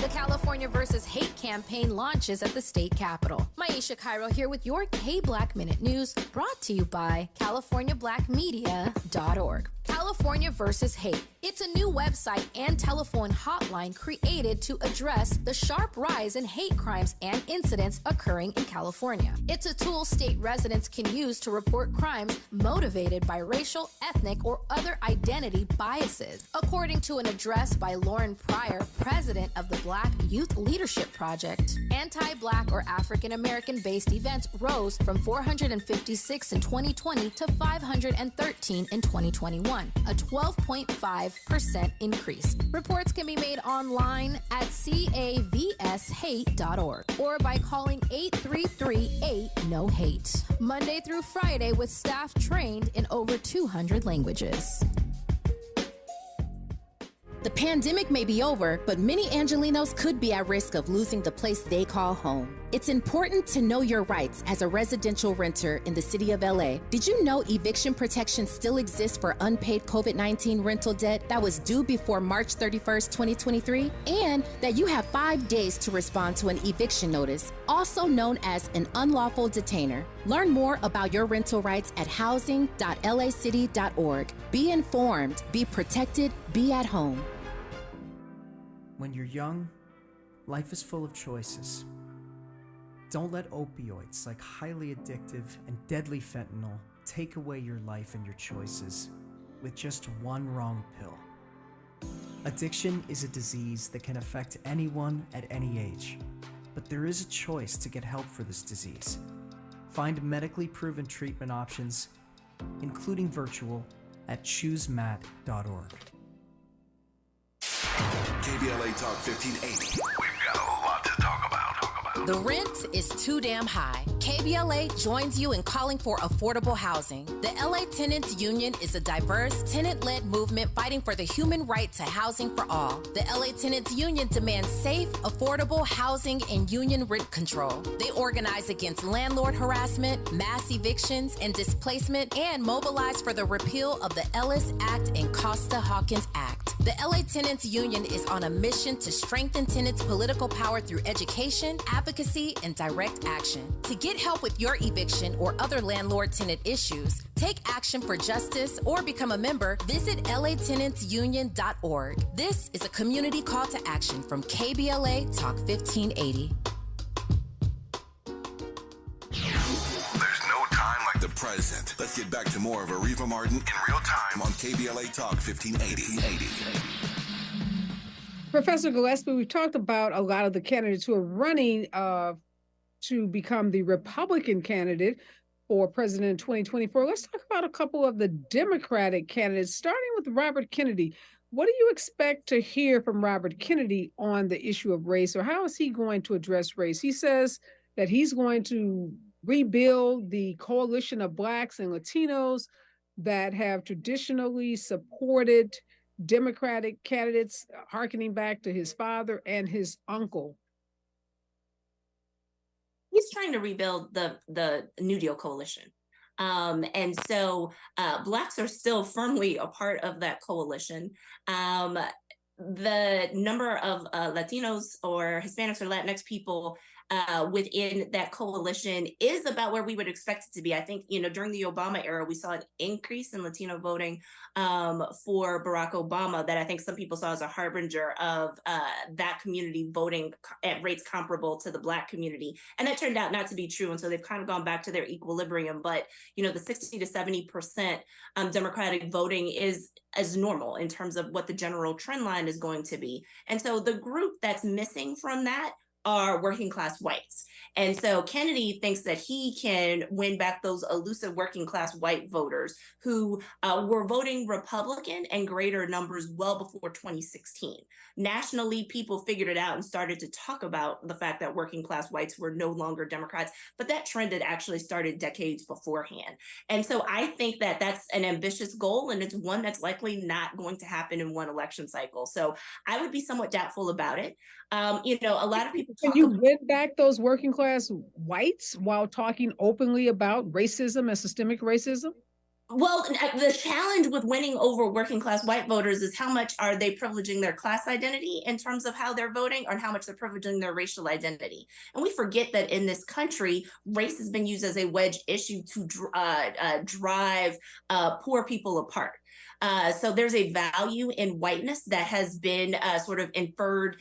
The California versus Hate campaign launches at the state capitol. Maisha Cairo here with your K-Black Minute News, brought to you by CaliforniaBlackMedia.org. California versus Hate. It's a new website and telephone hotline created to address the sharp rise in hate crimes and incidents occurring in California. It's a tool state residents can use to report crimes motivated by racial, ethnic, or other identity biases. According to an address by Lauren Pryor, president of the Black Youth Leadership Project, anti-Black or African-American-based events rose from 456 in 2020 to 513 in 2021. A 12.5% increase. Reports can be made online at cavshate.org or by calling 833-8-NO-HATE. Monday through Friday with staff trained in over 200 languages. The pandemic may be over, but many Angelinos could be at risk of losing the place they call home. It's important to know your rights as a residential renter in the city of LA. Did you know eviction protection still exists for unpaid COVID-19 rental debt that was due before March 31st, 2023? And that you have 5 days to respond to an eviction notice, also known as an unlawful detainer. Learn more about your rental rights at housing.lacity.org. Be informed, be protected, be at home. When you're young, life is full of choices. Don't let opioids like highly addictive and deadly fentanyl take away your life and your choices with just one wrong pill. Addiction is a disease that can affect anyone at any age, but there is a choice to get help for this disease. Find medically proven treatment options, including virtual, at choosemat.org. KBLA Talk 1580. We've got a lot to talk about. The rent is too damn high. KBLA joins you in calling for affordable housing. The LA Tenants Union is a diverse, tenant-led movement fighting for the human right to housing for all. The LA Tenants Union demands safe, affordable housing and union rent control. They organize against landlord harassment, mass evictions, and displacement, and mobilize for the repeal of the Ellis Act and Costa-Hawkins Act. The LA Tenants Union is on a mission to strengthen tenants' political power through education, advocacy, and direct action. To get help with your eviction or other landlord-tenant issues, take action for justice, or become a member, visit latenantsunion.org. This is a community call to action from KBLA Talk 1580. There's no time like the present. Let's get back to more of Areva Martin in real time on KBLA Talk 1580. Professor Gillespie, we've talked about a lot of the candidates who are running to become the Republican candidate for president in 2024. Let's talk about a couple of the Democratic candidates, starting with Robert Kennedy. What do you expect to hear from Robert Kennedy on the issue of race, or how is he going to address race? He says that he's going to rebuild the coalition of Blacks and Latinos that have traditionally supported Democratic candidates, hearkening back to his father and his uncle. He's trying to rebuild the New Deal coalition. And so Blacks are still firmly a part of that coalition. The number of Latinos or Hispanics or Latinx people within that coalition is about where we would expect it to be. I think, during the Obama era, we saw an increase in Latino voting for Barack Obama that I think some people saw as a harbinger of that community voting at rates comparable to the Black community. And that turned out not to be true. And so they've kind of gone back to their equilibrium. But, the 60 to 70% Democratic voting is as normal in terms of what the general trend line is going to be. And so the group that's missing from that are working class whites. And so Kennedy thinks that he can win back those elusive working class white voters who were voting Republican in greater numbers well before 2016. Nationally, people figured it out and started to talk about the fact that working class whites were no longer Democrats, but that trend had actually started decades beforehand. And so I think that that's an ambitious goal, and it's one that's likely not going to happen in one election cycle. So I would be somewhat doubtful about it. A lot of people Can you win back those working class whites while talking openly about racism and systemic racism? Well, the challenge with winning over working class white voters is how much are they privileging their class identity in terms of how they're voting, or how much they're privileging their racial identity. And we forget that in this country, race has been used as a wedge issue to drive poor people apart. So there's a value in whiteness that has been sort of inferred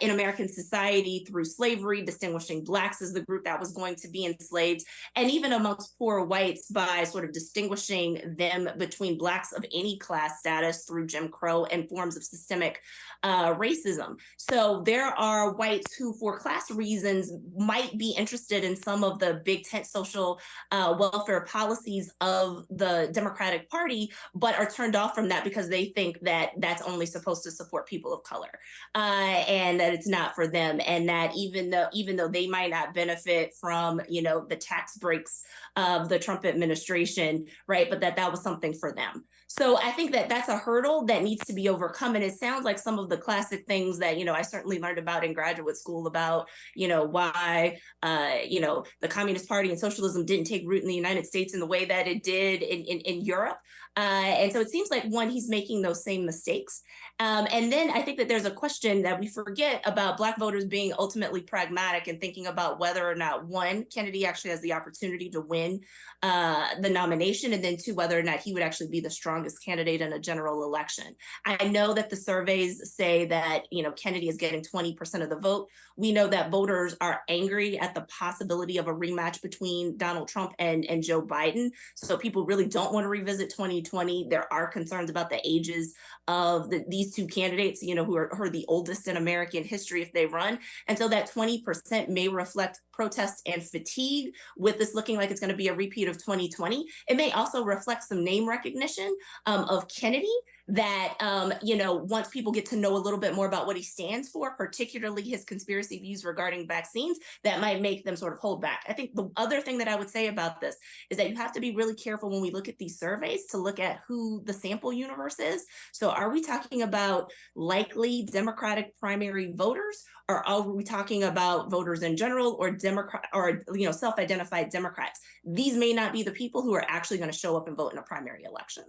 in American society through slavery, distinguishing Blacks as the group that was going to be enslaved, and even amongst poor whites by sort of distinguishing them between Blacks of any class status through Jim Crow and forms of systemic racism. So there are whites who, for class reasons, might be interested in some of the big tent social welfare policies of the Democratic Party, but are turned off from that because they think that that's only supposed to support people of color, and that it's not for them, and that even though they might not benefit from the tax breaks of the Trump administration, right, but that was something for them. So I think that that's a hurdle that needs to be overcome. And it sounds like some of the classic things that, I certainly learned about in graduate school about, why, the Communist Party and socialism didn't take root in the United States in the way that it did in Europe. And so it seems like, one, he's making those same mistakes. And then I think that there's a question that we forget about Black voters being ultimately pragmatic and thinking about whether or not, one, Kennedy actually has the opportunity to win the nomination, and then two, whether or not he would actually be the strongest candidate in a general election. I know that the surveys say that, Kennedy is getting 20% of the vote. We know that voters are angry at the possibility of a rematch between Donald Trump and Joe Biden. So people really don't want to revisit 2020. There are concerns about the ages of these two candidates, who are the oldest in American history if they run. And so that 20% may reflect protest and fatigue with this looking like it's going to be a repeat of 2020. It may also reflect some name recognition of Kennedy that, once people get to know a little bit more about what he stands for, particularly his conspiracy views regarding vaccines, that might make them sort of hold back. I think the other thing that I would say about this is that you have to be really careful when we look at these surveys to look at who the sample universe is. So are we talking about likely Democratic primary voters, or are we talking about voters in general, or Democrat, or self-identified Democrats? These may not be the people who are actually going to show up and vote in a primary election.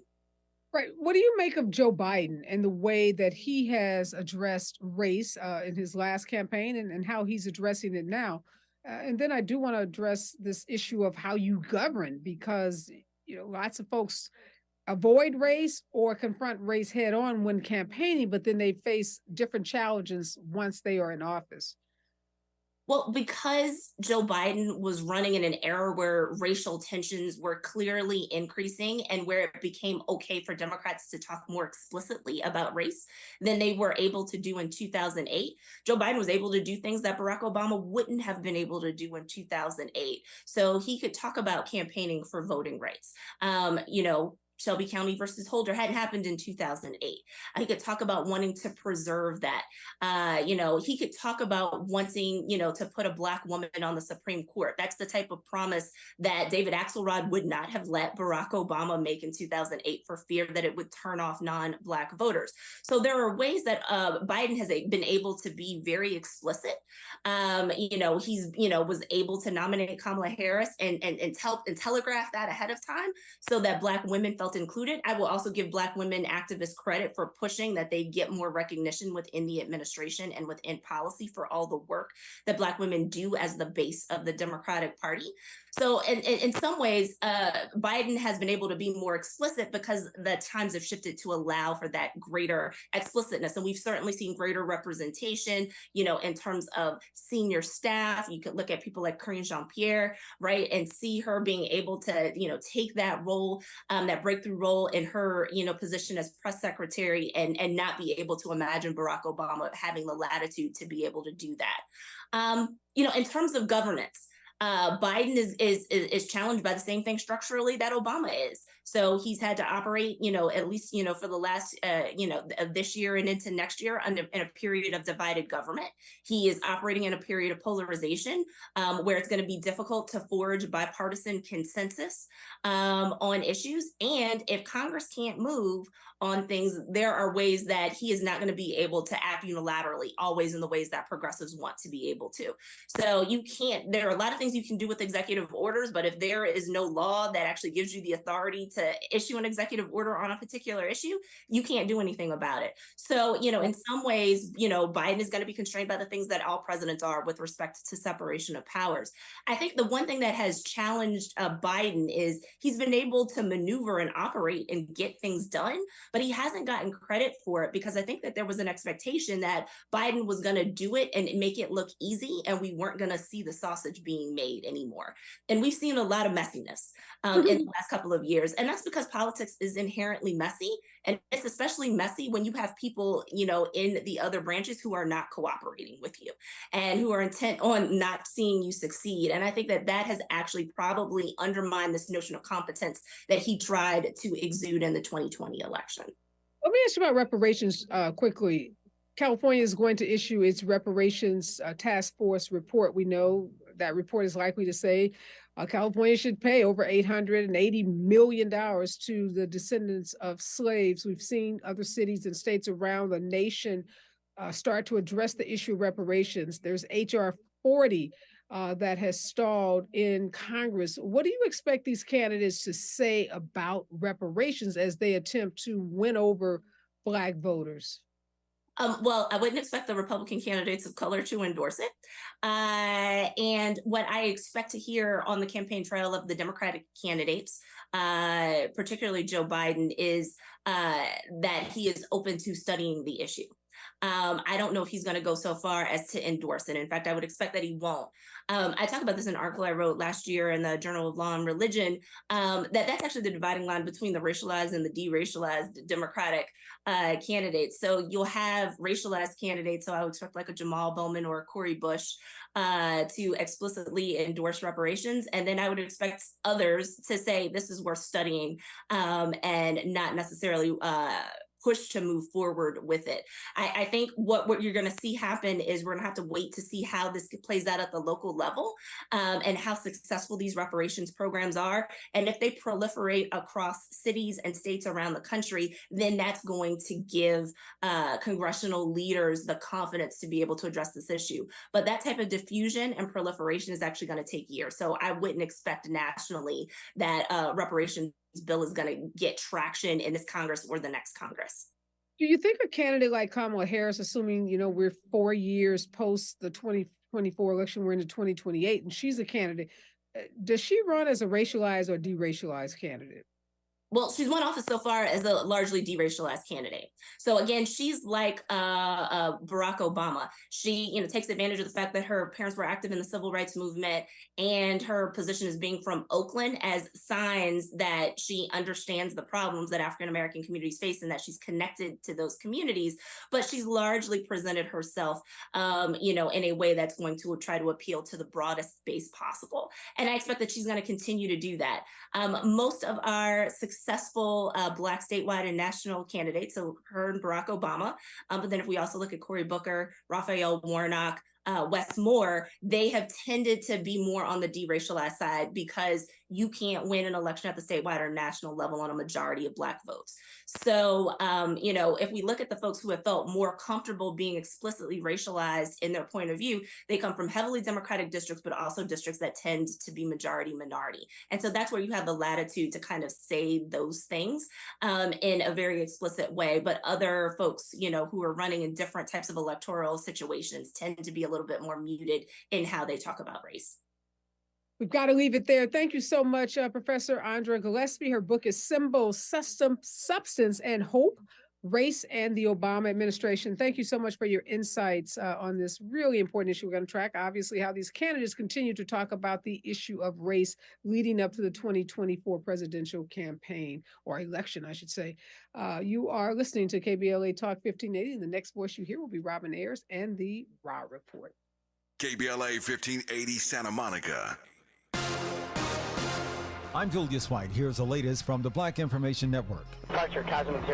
Right. What do you make of Joe Biden and the way that he has addressed race in his last campaign, and how he's addressing it now? And then I do want to address this issue of how you govern, because lots of folks avoid race or confront race head on when campaigning, but then they face different challenges once they are in office. Well, because Joe Biden was running in an era where racial tensions were clearly increasing and where it became okay for Democrats to talk more explicitly about race than they were able to do in 2008, Joe Biden was able to do things that Barack Obama wouldn't have been able to do in 2008. So he could talk about campaigning for voting rights. Shelby County versus Holder hadn't happened in 2008. He could talk about wanting to preserve that. He could talk about wanting, to put a Black woman on the Supreme Court. That's the type of promise that David Axelrod would not have let Barack Obama make in 2008 for fear that it would turn off non-Black voters. So there are ways that Biden has been able to be very explicit. He's, was able to nominate Kamala Harris and telegraph that ahead of time so that Black women felt included. I will also give Black women activists credit for pushing that they get more recognition within the administration and within policy for all the work that Black women do as the base of the Democratic Party. So in some ways, Biden has been able to be more explicit because the times have shifted to allow for that greater explicitness. And we've certainly seen greater representation, in terms of senior staff. You could look at people like Karine Jean-Pierre, right, and see her being able to, take that role, that breakthrough role in her, position as press secretary, and not be able to imagine Barack Obama having the latitude to be able to do that. In terms of governance, Biden is challenged by the same thing structurally that Obama is. So he's had to operate, at least, for the last, this year and into next year in a period of divided government. He is operating in a period of polarization where it's going to be difficult to forge bipartisan consensus on issues. And if Congress can't move on things, there are ways that he is not going to be able to act unilaterally, always in the ways that progressives want to be able to. So there are a lot of things you can do with executive orders, but if there is no law that actually gives you the authority to issue an executive order on a particular issue, you can't do anything about it. So, in some ways, Biden is going to be constrained by the things that all presidents are with respect to separation of powers. I think the one thing that has challenged Biden is he's been able to maneuver and operate and get things done, but he hasn't gotten credit for it because I think that there was an expectation that Biden was going to do it and make it look easy, and we weren't going to see the sausage being made anymore. And we've seen a lot of messiness in the last couple of years. And that's because politics is inherently messy. And it's especially messy when you have people, in the other branches who are not cooperating with you and who are intent on not seeing you succeed. And I think that has actually probably undermined this notion of competence that he tried to exude in the 2020 election. Let me ask you about reparations quickly. California is going to issue its reparations task force report. We know that report is likely to say California should pay over $880 million to the descendants of slaves. We've seen other cities and states around the nation start to address the issue of reparations. There's H.R. 40 that has stalled in Congress. What do you expect these candidates to say about reparations as they attempt to win over Black voters? Well, I wouldn't expect the Republican candidates of color to endorse it. And what I expect to hear on the campaign trail of the Democratic candidates, particularly Joe Biden, is that he is open to studying the issue. I don't know if he's going to go so far as to endorse it. In fact, I would expect that he won't. I talked about this in an article I wrote last year in the Journal of Law and Religion, that's actually the dividing line between the racialized and the deracialized Democratic candidates. So you'll have racialized candidates, so I would expect like a Jamal Bowman or a Cori Bush to explicitly endorse reparations. And then I would expect others to say this is worth studying and not necessarily push to move forward with it. I think what you're going to see happen is we're going to have to wait to see how this plays out at the local level, and how successful these reparations programs are. And if they proliferate across cities and states around the country, then that's going to give congressional leaders the confidence to be able to address this issue. But that type of diffusion and proliferation is actually going to take years. So I wouldn't expect nationally that reparations bill is going to get traction in this Congress or the next Congress. Do you think a candidate like Kamala Harris, assuming, we're 4 years post the 2024 election, we're into 2028, and she's a candidate, does she run as a racialized or deracialized candidate? Well, she's won office so far as a largely deracialized candidate. So again, she's like Barack Obama. She, takes advantage of the fact that her parents were active in the civil rights movement, and her position as being from Oakland as signs that she understands the problems that African American communities face and that she's connected to those communities. But she's largely presented herself, in a way that's going to try to appeal to the broadest base possible. And I expect that she's going to continue to do that. Most of our successful Black statewide and national candidates, so her and Barack Obama, but then if we also look at Cory Booker, Raphael Warnock, Wes Moore, they have tended to be more on the deracialized side because you can't win an election at the statewide or national level on a majority of Black votes. So, if we look at the folks who have felt more comfortable being explicitly racialized in their point of view, they come from heavily Democratic districts, but also districts that tend to be majority minority. And so that's where you have the latitude to kind of say those things in a very explicit way. But other folks, who are running in different types of electoral situations tend to be a little bit more muted in how they talk about race. We've got to leave it there. Thank you so much, Professor Andra Gillespie. Her book is Symbol, Substance, and Hope, Race and the Obama Administration. Thank you so much for your insights on this really important issue. We're going to track, obviously, how these candidates continue to talk about the issue of race leading up to the 2024 presidential campaign, or election, I should say. You are listening to KBLA Talk 1580. The next voice you hear will be Robin Ayers and the Raw Report. KBLA 1580 Santa Monica. I'm Julius White. Here's the latest from the Black Information Network. Departure Cosmic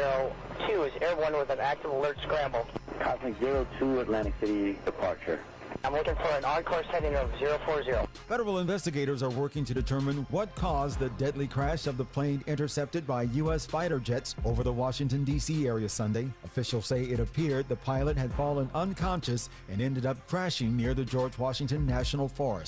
02 is airborne with an active alert scramble. Cosmic 02, Atlantic City departure. I'm looking for an on-course heading of 040. Federal investigators are working to determine what caused the deadly crash of the plane intercepted by U.S. fighter jets over the Washington, D.C. area Sunday. Officials say it appeared the pilot had fallen unconscious and ended up crashing near the George Washington National Forest.